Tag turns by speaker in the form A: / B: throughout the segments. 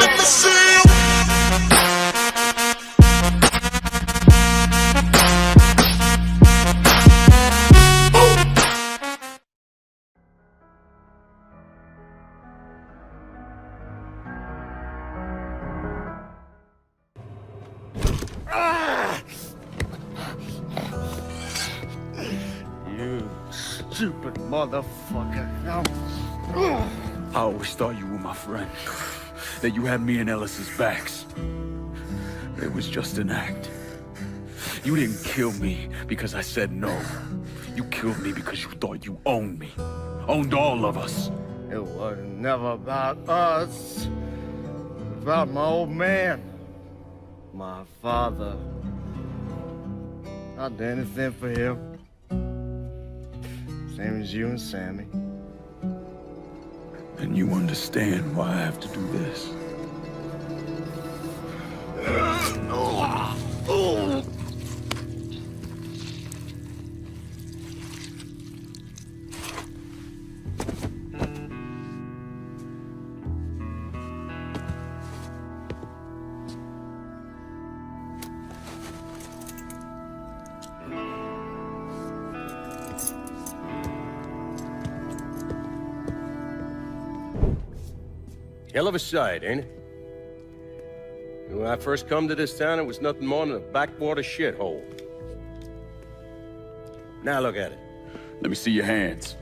A: Let me see you.
B: You stupid motherfucker.
C: I always thought you were my friend. That you had me and Ellis's backs. It was just an act. You didn't kill me because I said no. You killed me because you thought you owned me. Owned all of us.
B: It was never about us. It was about my old man. My father. I'd do anything for him. Same as you and Sammy.
C: And you understand why I have to do this.
D: Hell of a sight, ain't it? When I first come to this town, it was nothing more than a backwater shithole. Now look at it.
C: Let me see your hands.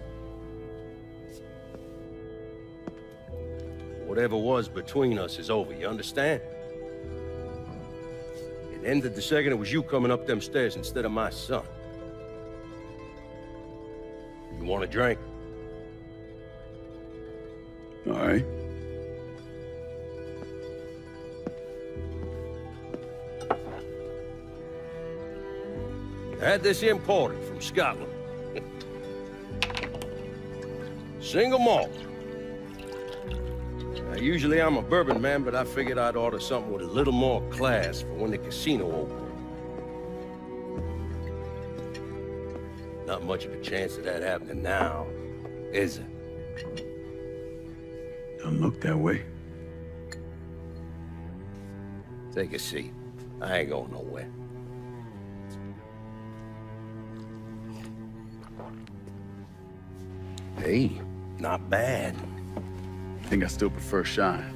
D: Whatever was between us is over, you understand? It ended the second it was you coming up them stairs instead of my son. You want a drink?
C: All right.
D: I had this imported from Scotland. Single malt. Now, usually I'm a bourbon man, but I figured I'd order something with a little more class for when the casino opened. Not much of a chance of that happening now, is it?
C: Don't look that way.
D: Take a seat. I ain't going nowhere. Hey, not bad.
C: I think I still prefer Shine.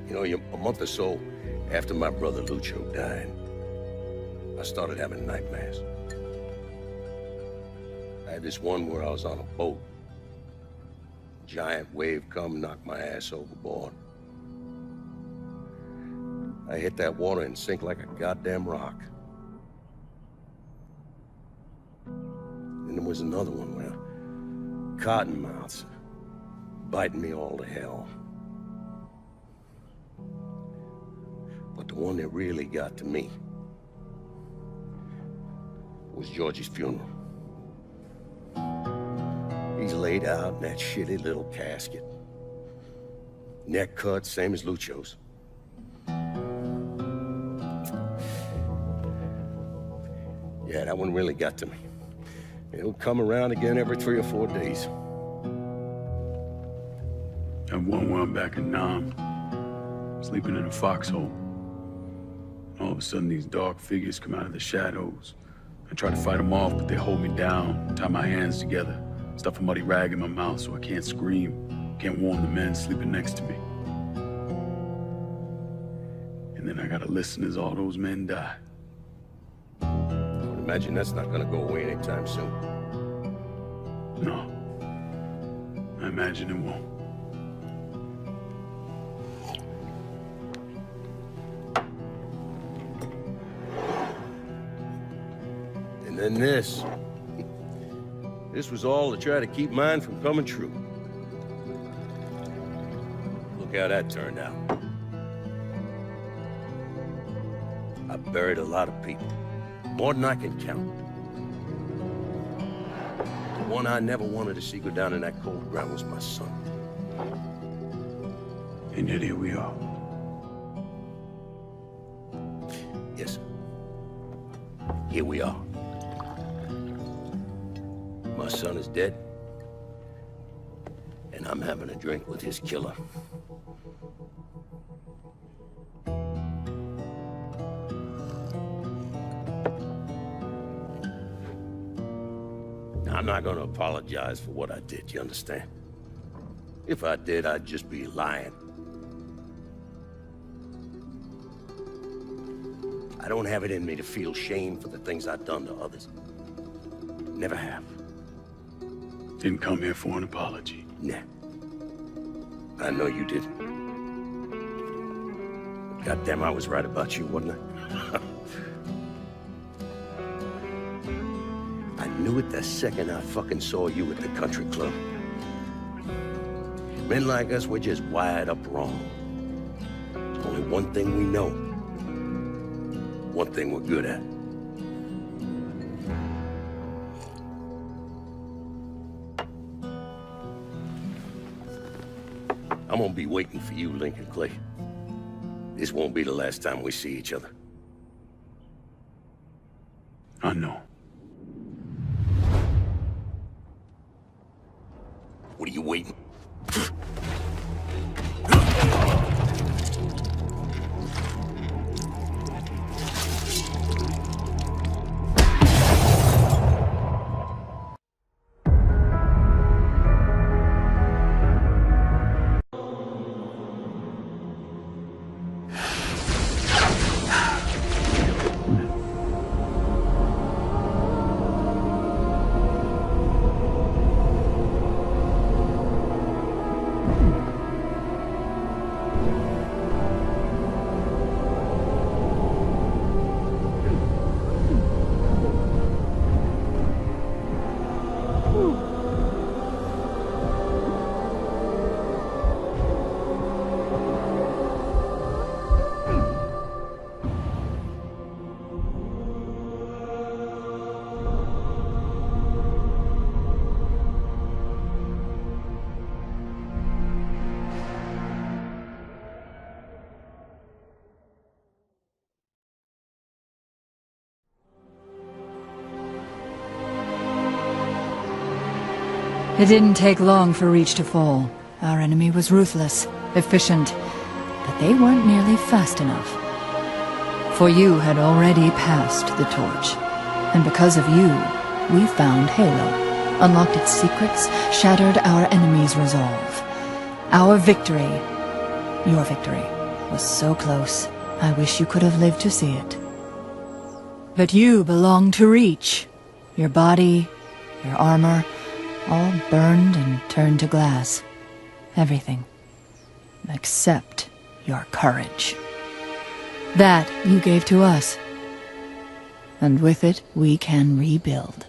D: You know, a month or so after my brother Lucio died, I started having nightmares. I had this one where I was on a boat. Giant wave come, knocked my ass overboard. I hit that water and sink like a goddamn rock. Then there was another one where cottonmouths biting me all to hell. But the one that really got to me was Georgie's funeral. He's laid out in that shitty little casket. Neck cut, same as Lucio's. Yeah, that one really got to me. It'll come around again every 3 or 4 days.
C: And one where I'm back in Nam, sleeping in a foxhole. All of a sudden, these dark figures come out of the shadows. I try to fight them off, but they hold me down, tie my hands together, stuff a muddy rag in my mouth so I can't scream, can't warn the men sleeping next to me. And then I gotta listen as all those men die.
D: I would imagine that's not gonna go away anytime soon.
C: No. I imagine it won't.
D: And then this. This was all to try to keep mine from coming true. Look how that turned out. I buried a lot of people. More than I can count. The one I never wanted to see go down in that cold ground was my son.
C: And yet here we are.
D: Yes, sir. Here we are. My son is dead. And I'm having a drink with his killer. Now, I'm not gonna apologize for what I did, you understand? If I did, I'd just be lying. I don't have it in me to feel shame for the things I've done to others. Never have.
C: Didn't come here for an apology.
D: Nah. I know you didn't. Goddamn, I was right about you, wasn't I? I knew it the second I fucking saw you at the country club. Men like us, we're just wired up wrong. There's only one thing we know. One thing we're good at. I'm gonna be waiting for you, Lincoln Clay. This won't be the last time we see each other.
C: I know.
D: What are you waiting?
A: It didn't take long for Reach to fall. Our enemy was ruthless, efficient, but they weren't nearly fast enough. For you had already passed the torch, and because of you, we found Halo, unlocked its secrets, shattered our enemy's resolve. Our victory, your victory, was so close, I wish you could have lived to see it. But you belong to Reach. Your body, your armor, all burned and turned to glass. Everything. Except your courage. That you gave to us. And with it, we can rebuild.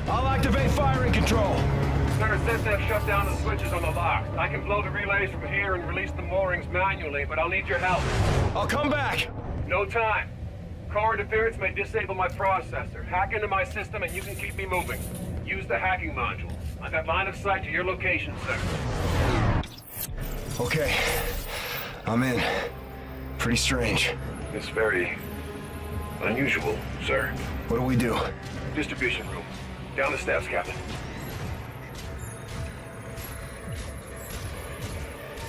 E: I'll activate firing control.
F: Sir, since they've shut down the switches on the lock, I can blow the relays from here and release the moorings manually, but I'll need your help.
E: I'll come back.
F: No time. Core interference may disable my processor. Hack into my system and you can keep me moving. Use the hacking module. I've got line of sight to your location, sir.
E: Okay. I'm in. Pretty strange.
F: It's very unusual, sir.
E: What do we do?
F: Distribution room. Down the steps, Captain.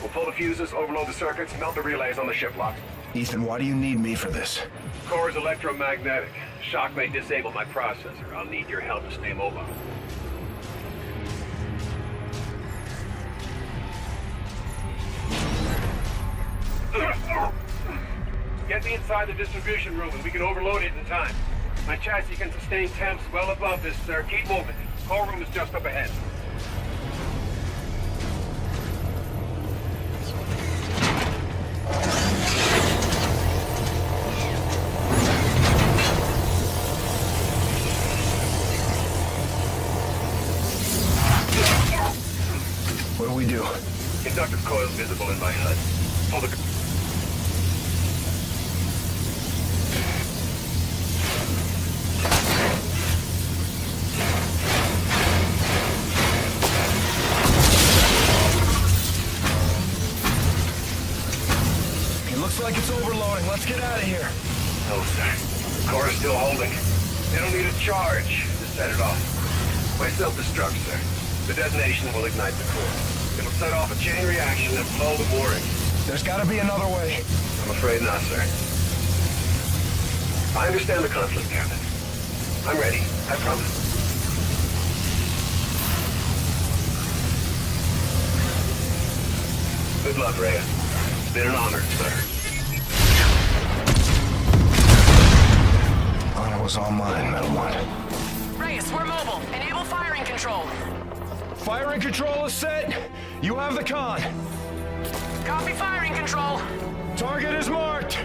F: We'll pull the fuses, overload the circuits, melt the relays on the ship lock.
E: Ethan, why do you need me for this?
F: Core is electromagnetic. Shock may disable my processor. I'll need your help to stay mobile. Get me inside the distribution room and we can overload it in time. My chassis can sustain temps well above this, sir. Keep moving. Core room is just up ahead.
E: What do we do?
F: Conductive coils visible in my HUD. Pull the...
E: It looks like it's overloading. Let's get out of here.
F: No, sir. The core is still holding. They don't need a charge to set it off. My self-destruct, sir. The detonation will ignite the core. It'll set off a chain reaction and blow the mooring.
E: There's gotta be another way.
F: I'm afraid not, sir. I understand the conflict, Captain. I'm ready. I promise. Good luck, Reyes. It's been an honor, sir.
E: Honor was all mine, Metal One.
G: Reyes, we're mobile. Enable firing control.
E: Firing control is set. You have the con.
G: Copy firing control.
E: Target is marked.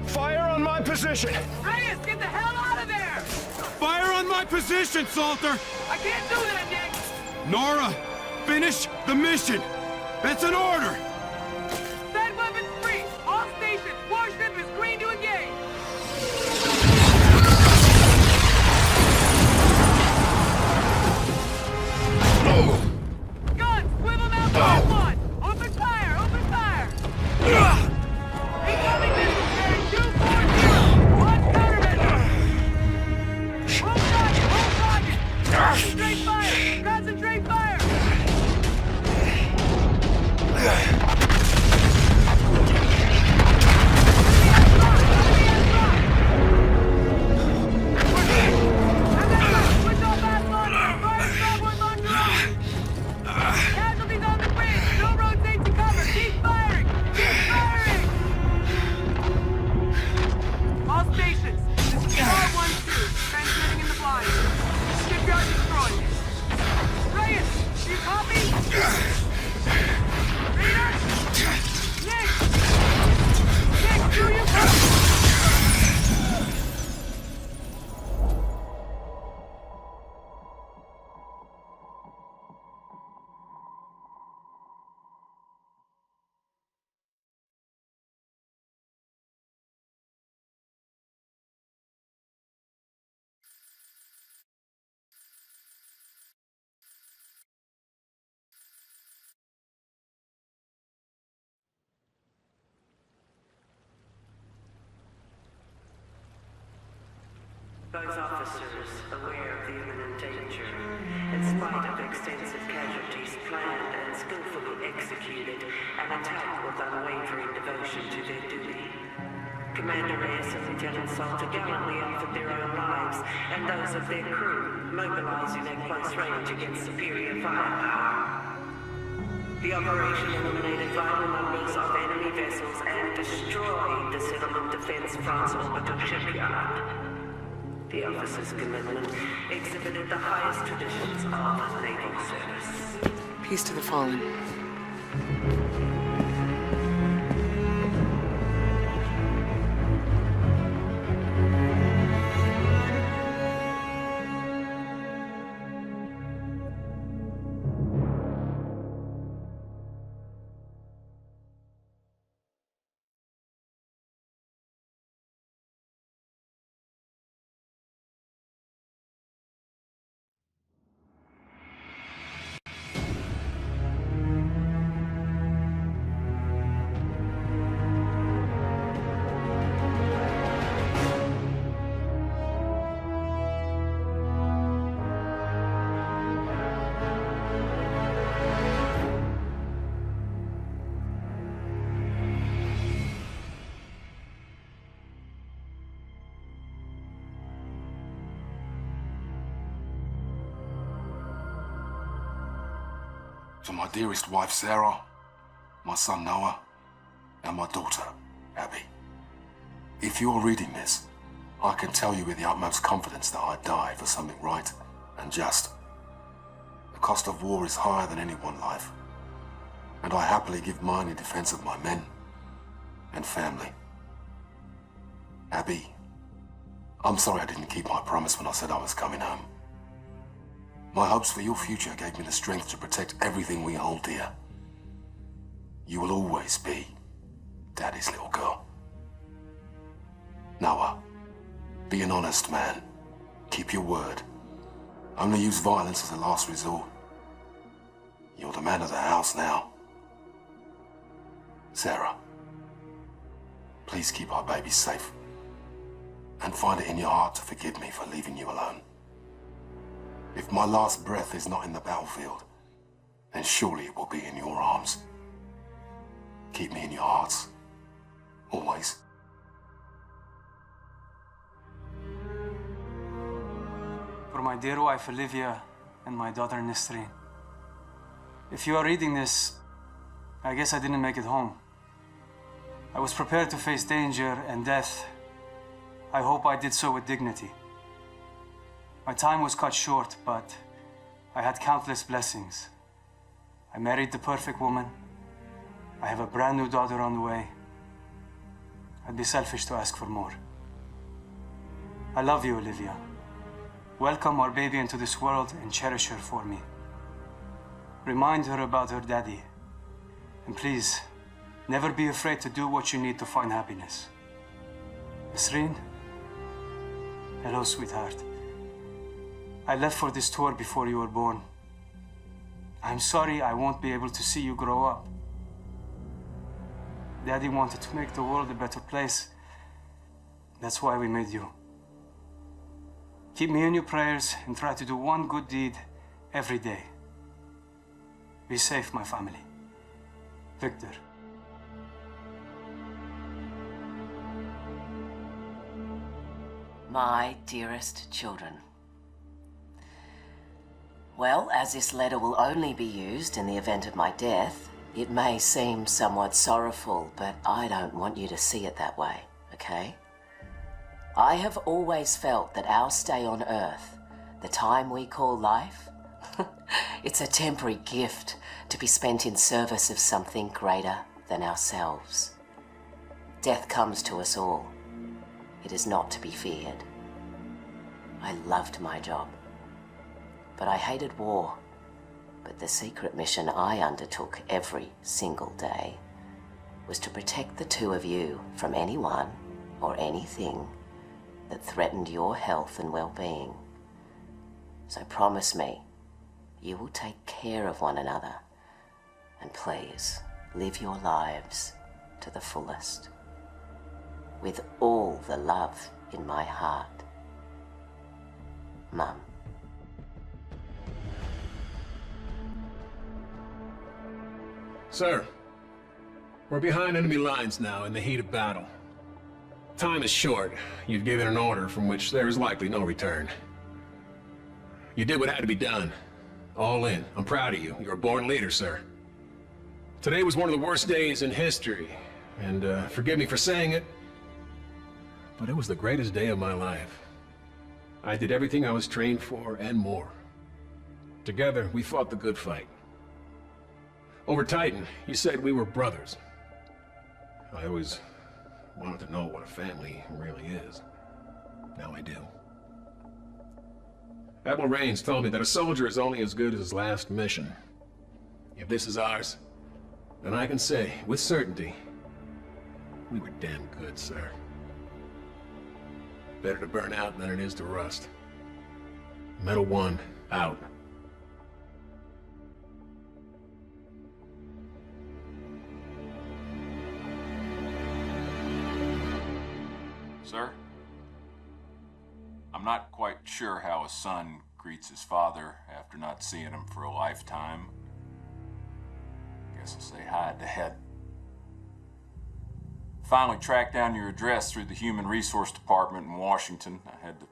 E: Fire on my position.
G: Reyes, get the hell out of there!
H: Fire on my position, Salter!
G: I can't do that, Nick!
H: Nora, finish the mission! That's an order!
G: Bed weapons free! All stations! Warship is green to engage! Guns! Swivel now, fire one! Open fire! Open fire! Incoming missile carrier 240! Launch countermeasure! Hold target! Hold target! Concentrate fire! Concentrate fire! Switch off fast launcher! Fire starboard launcher on! Casualties on the bridge! No rotate to cover! Keep firing! Keep firing! All stations, this is R12, transmitting in the blind. Shipyard destroyed. Reyes, do you copy? Reader? Nick! Nick, do you copy?
I: Both officers, aware of the imminent danger, in spite of extensive casualties planned and skillfully executed, an attack with unwavering devotion to their duty. Commander Reyes and Lieutenant Salter gallantly offered their own lives and those of their crew, mobilizing at close range against superior firepower. The operation eliminated vital numbers of enemy vessels and destroyed the settlement defense France orbital shipyard. The officer's commitment exhibited the highest traditions of naval service.
G: Peace to the fallen.
J: To my dearest wife, Sarah, my son, Noah, and my daughter, Abby. If you're reading this, I can tell you with the utmost confidence that I die for something right and just. The cost of war is higher than any one life, and I happily give mine in defense of my men and family. Abby, I'm sorry I didn't keep my promise when I said I was coming home. My hopes for your future gave me the strength to protect everything we hold dear. You will always be Daddy's little girl. Noah, be an honest man. Keep your word. Only use violence as a last resort. You're the man of the house now. Sarah, please keep our baby safe. And find it in your heart to forgive me for leaving you alone. If my last breath is not in the battlefield, then surely it will be in your arms. Keep me in your hearts. Always.
K: For my dear wife Olivia and my daughter Nesrine. If you are reading this, I guess I didn't make it home. I was prepared to face danger and death. I hope I did so with dignity. My time was cut short, but I had countless blessings. I married the perfect woman. I have a brand new daughter on the way. I'd be selfish to ask for more. I love you, Olivia. Welcome our baby into this world and cherish her for me. Remind her about her daddy. And please, never be afraid to do what you need to find happiness. Nesrine? Hello, sweetheart. I left for this tour before you were born. I'm sorry I won't be able to see you grow up. Daddy wanted to make the world a better place. That's why we made you. Keep me in your prayers and try to do one good deed every day. Be safe, my family. Victor.
L: My dearest children. Well, as this letter will only be used in the event of my death, it may seem somewhat sorrowful, but I don't want you to see it that way, okay? I have always felt that our stay on Earth, the time we call life, it's a temporary gift to be spent in service of something greater than ourselves. Death comes to us all. It is not to be feared. I loved my job, but I hated war. But the secret mission I undertook every single day was to protect the two of you from anyone or anything that threatened your health and well-being. So promise me you will take care of one another, and please live your lives to the fullest, with all the love in my heart. Mum.
M: Sir, we're behind enemy lines now in the heat of battle. Time is short. You've given an order from which there is likely no return. You did what had to be done. All in. I'm proud of you. You're a born leader, sir. Today was one of the worst days in history, and forgive me for saying it, but it was the greatest day of my life. I did everything I was trained for and more. Together, we fought the good fight. Over Titan, you said we were brothers. I always wanted to know what a family really is. Now I do. Admiral Raines told me that a soldier is only as good as his last mission. If this is ours, then I can say, with certainty, we were damn good, sir. Better to burn out than it is to rust. Metal 1, out.
N: Sir? I'm not quite sure how a son greets his father after not seeing him for a lifetime. Guess I'll say hi, Dad. Finally tracked down your address through the Human Resource Department in Washington. I had to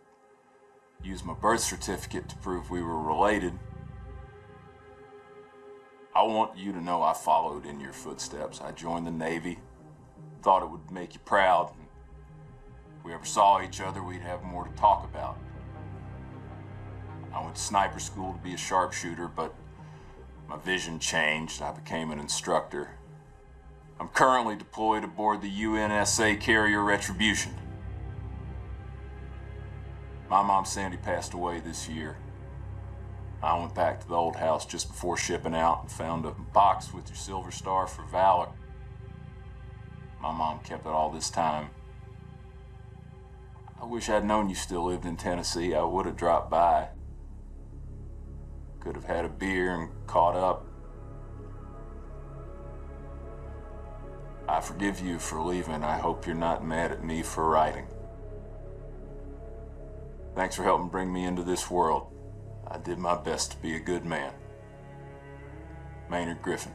N: use my birth certificate to prove we were related. I I want you to know I followed in your footsteps. I joined the Navy. Thought it would make you proud. If we ever saw each other, we'd have more to talk about. I went to sniper school to be a sharpshooter, but my vision changed. I became an instructor. I'm currently deployed aboard the UNSA carrier Retribution. My mom, Sandy, passed away this year. I went back to the old house just before shipping out and found a box with your Silver Star for Valor. My mom kept it all this time. I wish I'd known you still lived in Tennessee. I would have dropped by. Could have had a beer and caught up. I forgive you for leaving. I hope you're not mad at me for writing. Thanks for helping bring me into this world. I did my best to be a good man. Maynard Griffin.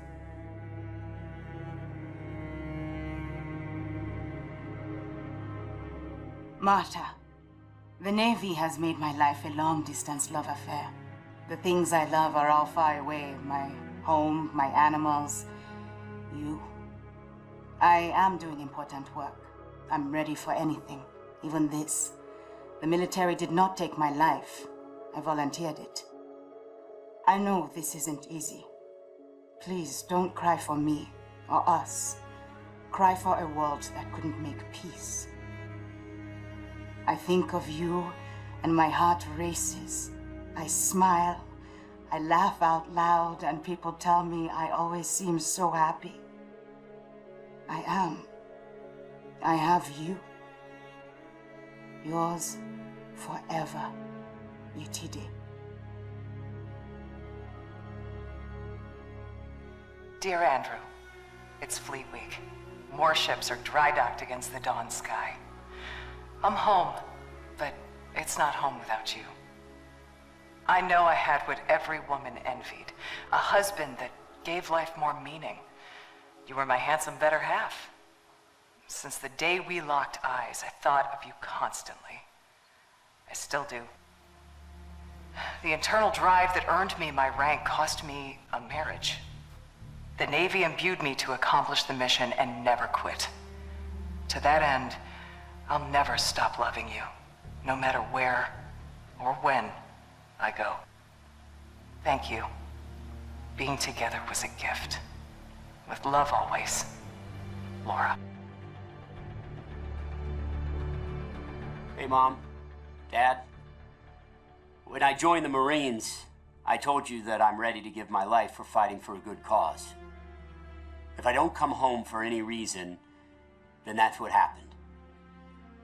O: Marta, the Navy has made my life a long-distance love affair. The things I love are all far away. My home, my animals, you. I am doing important work. I'm ready for anything, even this. The military did not take my life. I volunteered it. I know this isn't easy. Please don't cry for me or us. Cry for a world that couldn't make peace. I think of you and my heart races. I smile, I laugh out loud, and people tell me I always seem so happy. I am. I have you. Yours forever, UTD.
P: Dear Andrew, it's Fleet Week. More ships are dry docked against the dawn sky. I'm home, but it's not home without you. I know I had what every woman envied, a husband that gave life more meaning. You were my handsome better half. Since the day we locked eyes, I thought of you constantly. I still do. The internal drive that earned me my rank cost me a marriage. The Navy imbued me to accomplish the mission and never quit. To that end, I'll never stop loving you, no matter where or when I go. Thank you. Being together was a gift. With love always, Laura.
Q: Hey, Mom, Dad. When I joined the Marines, I told you that I'm ready to give my life for fighting for a good cause. If I don't come home for any reason, then that's what happened.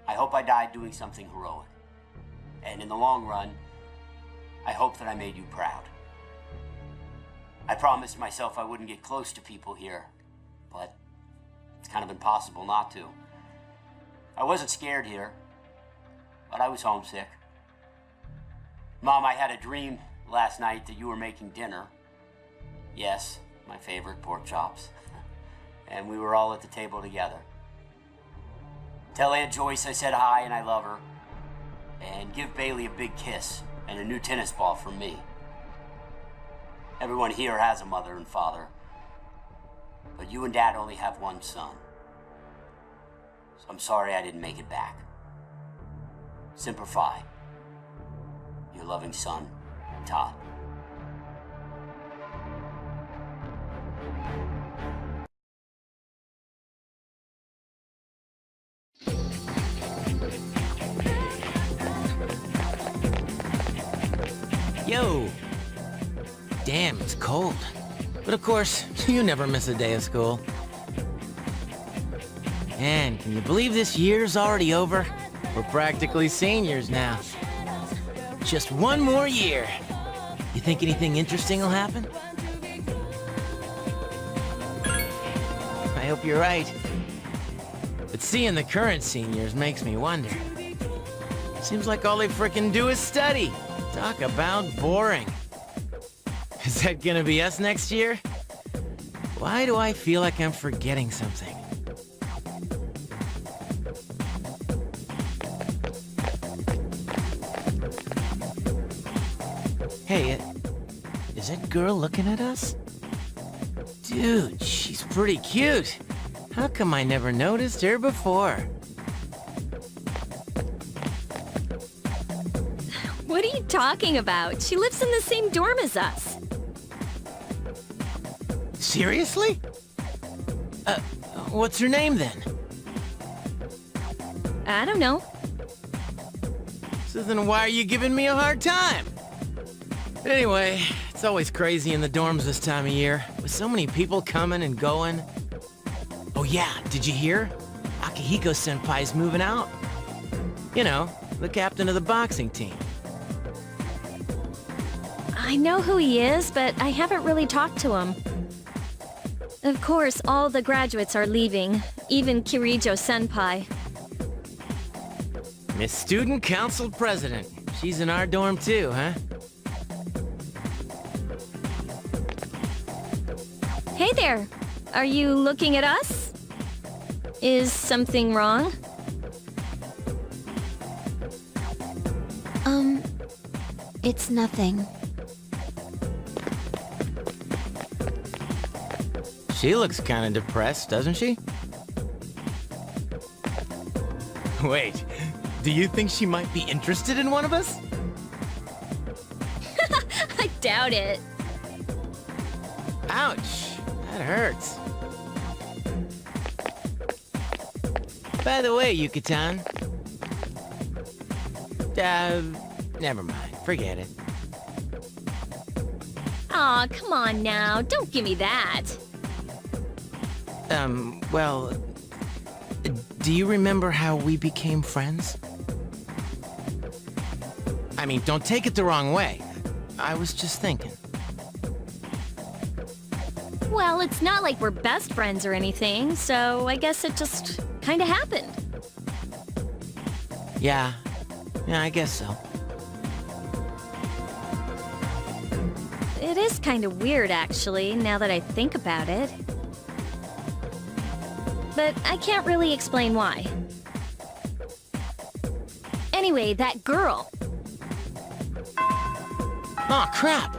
Q: I hope I died doing something heroic. And in the long run, I hope that I made you proud. I promised myself I wouldn't get close to people here, but it's kind of impossible not to. I wasn't scared here, but I was homesick. Mom, I had a dream last night that you were making dinner. Yes, my favorite pork chops. And we were all at the table together. Tell Aunt Joyce I said hi and I love her. And give Bailey a big kiss and a new tennis ball from me. Everyone here has a mother and father, but you and Dad only have one son. So I'm sorry I didn't make it back. Semper Fi. Your loving son, Todd.
R: Yo! Damn, it's cold. But of course, you never miss a day of school. Man, can you believe this year's already over? We're practically seniors now. Just one more year. You think anything interesting will happen? I hope you're right. But seeing the current seniors makes me wonder. Seems like all they frickin' do is study. Talk about boring. Is that gonna be us next year? Why do I feel like I'm forgetting something? Hey, is that girl looking at us? Dude, she's pretty cute. How come I never noticed her before?
S: What are you talking about? She lives in the same dorm as us.
R: Seriously? What's her name then?
S: I don't know.
R: So then why are you giving me a hard time? But anyway, it's always crazy in the dorms this time of year, with so many people coming and going. Oh yeah, did you hear? Akihiko-senpai's moving out. You know, the captain of the boxing team.
S: I know who he is, but I haven't really talked to him. Of course, all the graduates are leaving, even Kirijo-senpai.
R: Miss Student Council President. She's in our dorm too, huh?
S: Hey there! Are you looking at us? Is something wrong?
T: It's nothing.
R: She looks kind of depressed, doesn't she? Wait, do you think she might be interested in one of us?
S: I doubt it.
R: Ouch, that hurts. By the way, Yucatan. Never mind, forget it.
S: Aw, come on now, don't give me that.
R: Well, do you remember how we became friends? I mean, don't take it the wrong way. I was just thinking.
S: Well, it's not like we're best friends or anything, so I guess it just kinda happened.
R: Yeah, I guess so.
S: It is kinda weird, actually, now that I think about it. But I can't really explain why. Anyway, that girl.
R: Aw, crap!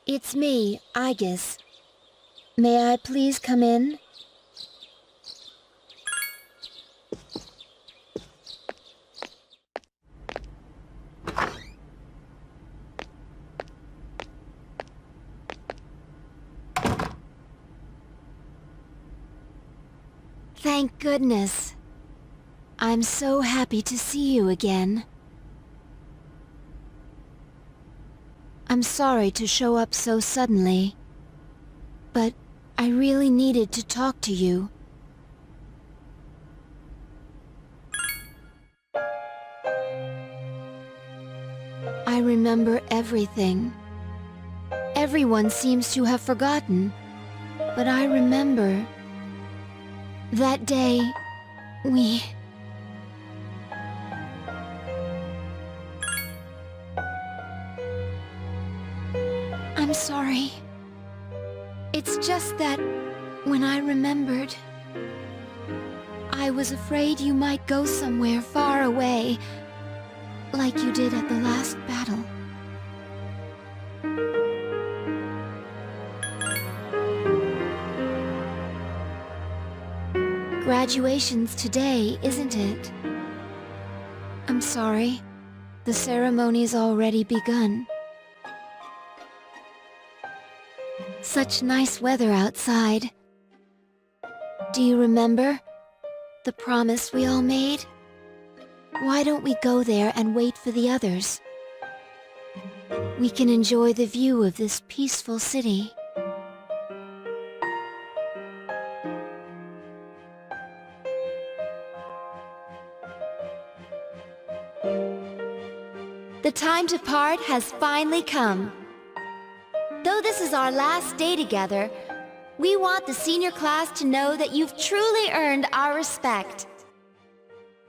T: It's me, Aegis. May I please come in? Thank goodness. I'm so happy to see you again. I'm sorry to show up so suddenly, but I really needed to talk to you. I remember everything. Everyone seems to have forgotten, but I remember that day I'm sorry. It's just that when I remembered, I was afraid you might go somewhere far away, like you did at the last battle. Graduation's today, isn't it? I'm sorry. The ceremony's already begun. Such nice weather outside. Do you remember the promise we all made? Why don't we go there and wait for the others? We can enjoy the view of this peaceful city. The time to part has finally come. Though this is our last day together, we want the senior class to know that you've truly earned our respect.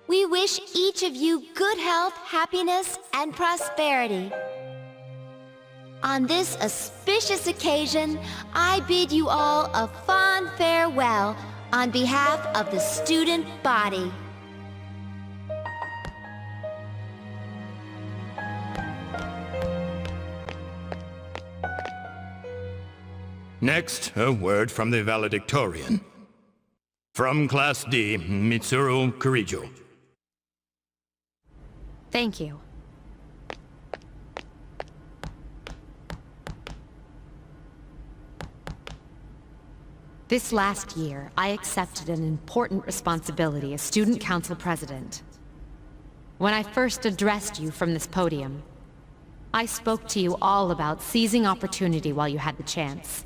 T: We wish each of you good health, happiness, and prosperity. On this auspicious occasion, I bid you all a fond farewell on behalf of the student body.
U: Next, a word from the valedictorian. From Class D, Mitsuru Kurijo.
V: Thank you. This last year, I accepted an important responsibility as Student Council President. When I first addressed you from this podium, I spoke to you all about seizing opportunity while you had the chance.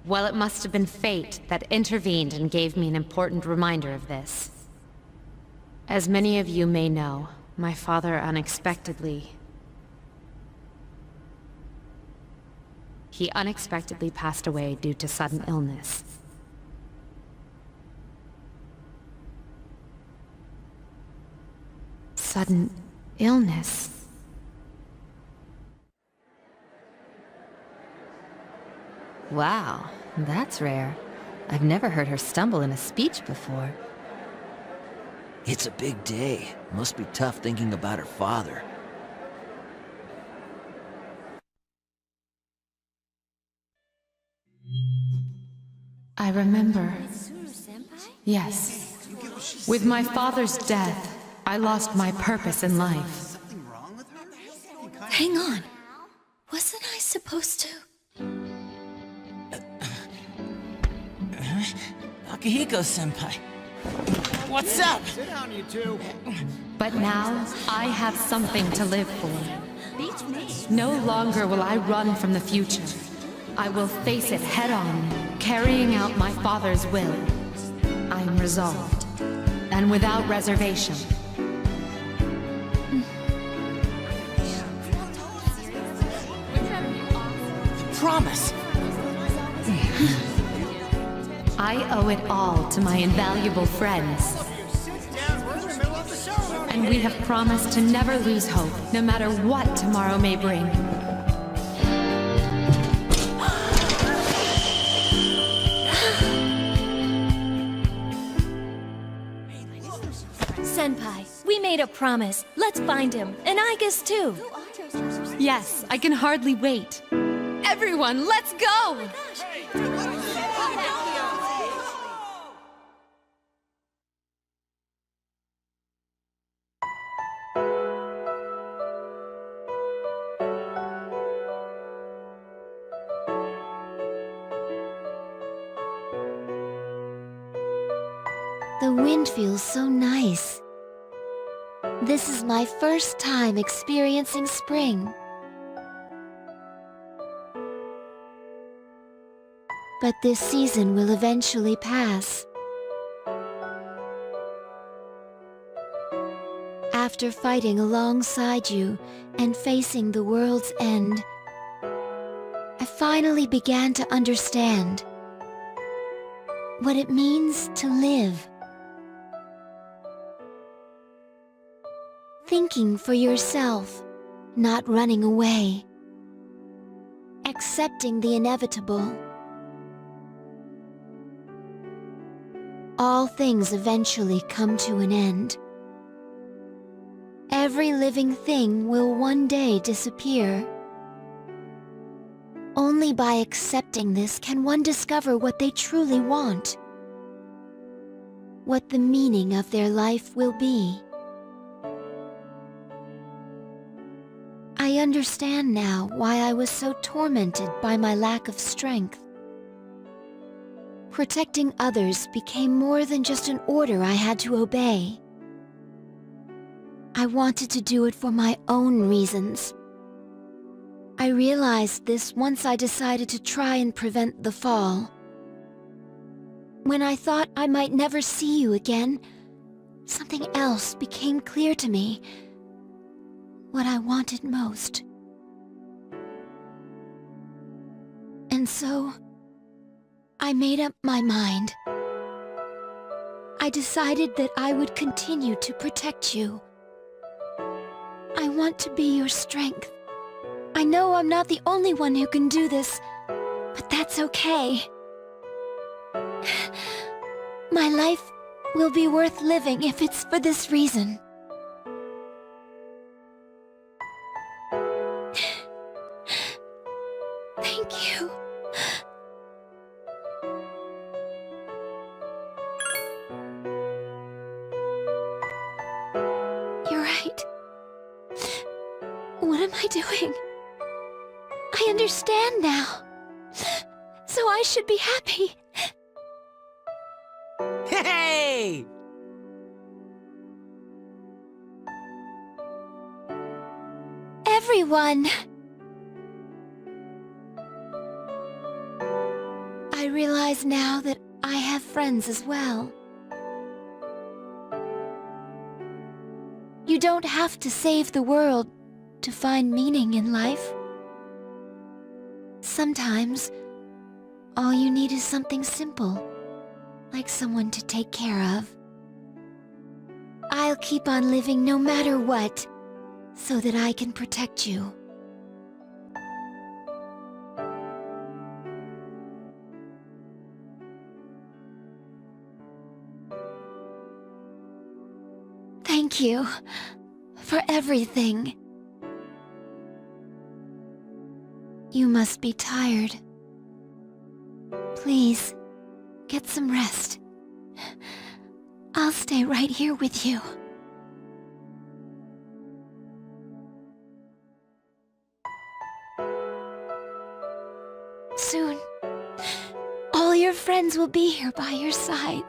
V: Well, it must have been fate that intervened and gave me an important reminder of this. As many of you may know, my father unexpectedly passed away due to sudden illness. Sudden illness?
W: Wow, that's rare. I've never heard her stumble in a speech before.
X: It's a big day. Must be tough thinking about her father.
V: I remember. Yes. With my father's death, I lost my purpose in life.
T: Hang on. Wasn't I supposed to?
R: Akihiko-senpai. What's up?
G: Sit down, you two.
V: But now, I have something to live for. No longer will I run from the future. I will face it head-on, carrying out my father's will. I am resolved, and without reservation.
R: Promise.
V: I owe it all to my invaluable friends. And we have promised to never lose hope, no matter what tomorrow may bring.
S: Senpai, we made a promise. Let's find him, and I guess too.
V: Yes, I can hardly wait. Everyone, let's go!
T: The wind feels so nice. This is my first time experiencing spring. But this season will eventually pass. After fighting alongside you and facing the world's end, I finally began to understand what it means to live. Thinking for yourself, not running away. Accepting the inevitable. All things eventually come to an end. Every living thing will one day disappear. Only by accepting this can one discover what they truly want. What the meaning of their life will be. I understand now why I was so tormented by my lack of strength. Protecting others became more than just an order I had to obey. I wanted to do it for my own reasons. I realized this once I decided to try and prevent the fall. When I thought I might never see you again, something else became clear to me. What I wanted most. And so, I made up my mind. I decided that I would continue to protect you. I want to be your strength. I know I'm not the only one who can do this, but that's okay. My life will be worth living if it's for this reason. Thank you. You're right. What am I doing? I understand now. So I should be happy.
R: Hey!
T: Everyone! I realize now that I have friends as well. You don't have to save the world to find meaning in life. Sometimes, all you need is something simple, like someone to take care of. I'll keep on living no matter what, so that I can protect you. Thank you for everything. You must be tired. Please, get some rest. I'll stay right here with you. Soon, all your friends will be here by your side.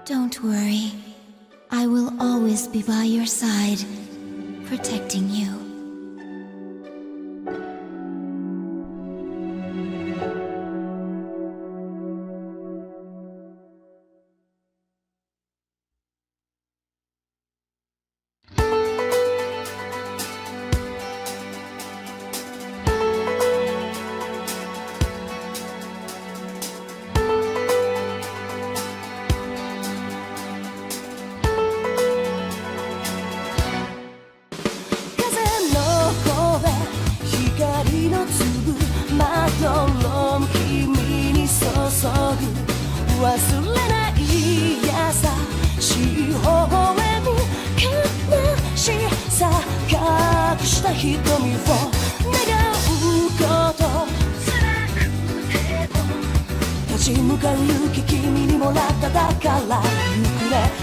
T: Don't worry. I will always be by your side, protecting you.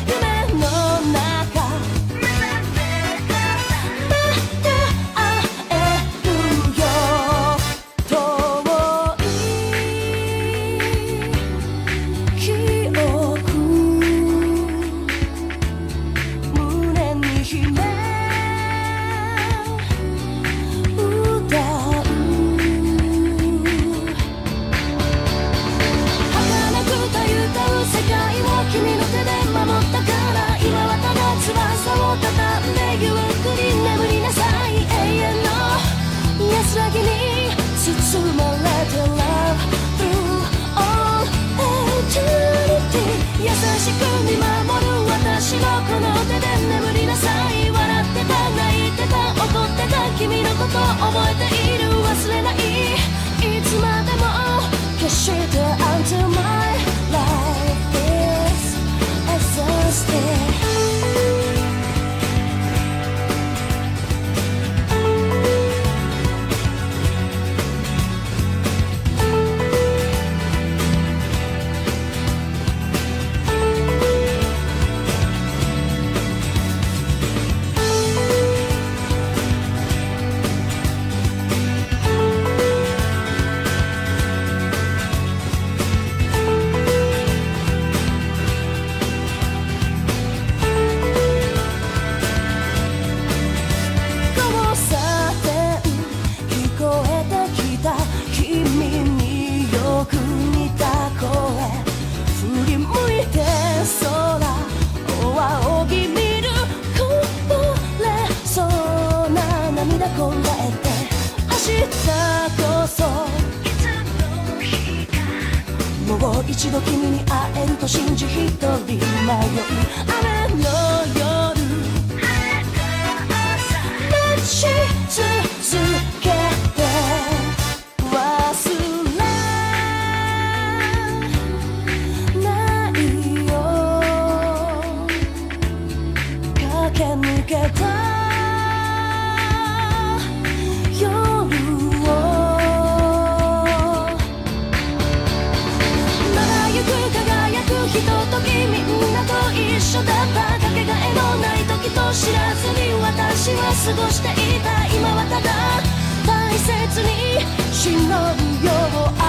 A: 夢の中また会えるよ遠い記憶胸に秘め歌う儚くたゆたう世界を君の手で守ったから今はただ翼を畳んでゆっくり眠りなさい永遠の安らぎに包まれて Love through all eternity 優しく見守る私のこの手で眠りなさい笑ってた泣いてた怒ってた君のこと覚えている忘れないいつまでも決して Until my life is exhausted交差点聞こえてきた君によく似た声振り向いて空を仰ぎ見るこぼれそうな涙こらえて明日こそもう一度君に会えると信じ一人迷い雨の夜待ち続けて忘れないよ駆け抜けた夜をまだゆく輝くひとときみんなと一緒だったかけがえのない時と知らずに私は過ごしていた今はただ大切に忍ぶよ I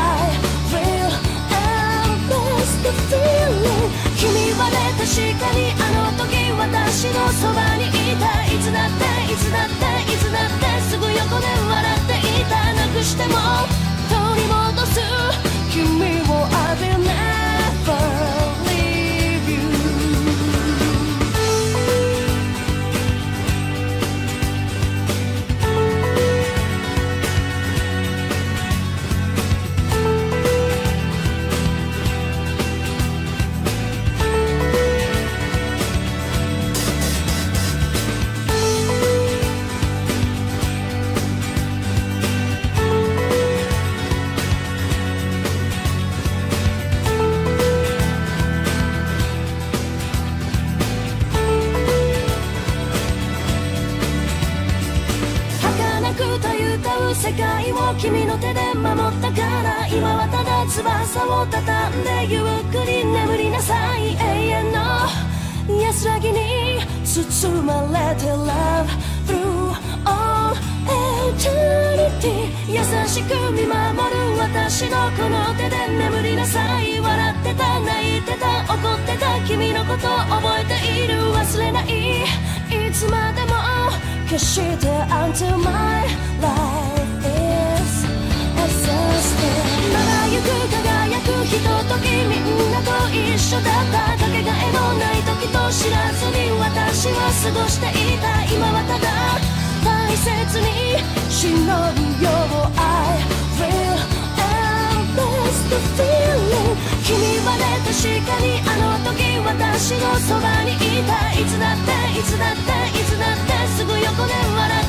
A: will embrace the feeling 君はね確かにあの時私のそばにいたいつだっていつだっていつだってすぐ横で笑っていたなくしても取り戻す君を I will never leave you儚くたゆたう世界を君の手で守ったから今はただ翼を畳んでゆっくり眠りなさい永遠の安らぎに包まれて Love through all eternity 優しく見守る私のこの手で眠りなさい笑ってた泣いてた怒ってた君のこと覚えている忘れないいつまでも決して Until my life is exhausted まだゆく輝くひとときみんなと一緒だったかけがえのない時と知らずに私は過ごしていた今はただ大切に忍ぶよ I will embrace the feeling 君はね確かにあの時私のそばにいたいつだっていつだっていつだってすぐ横で笑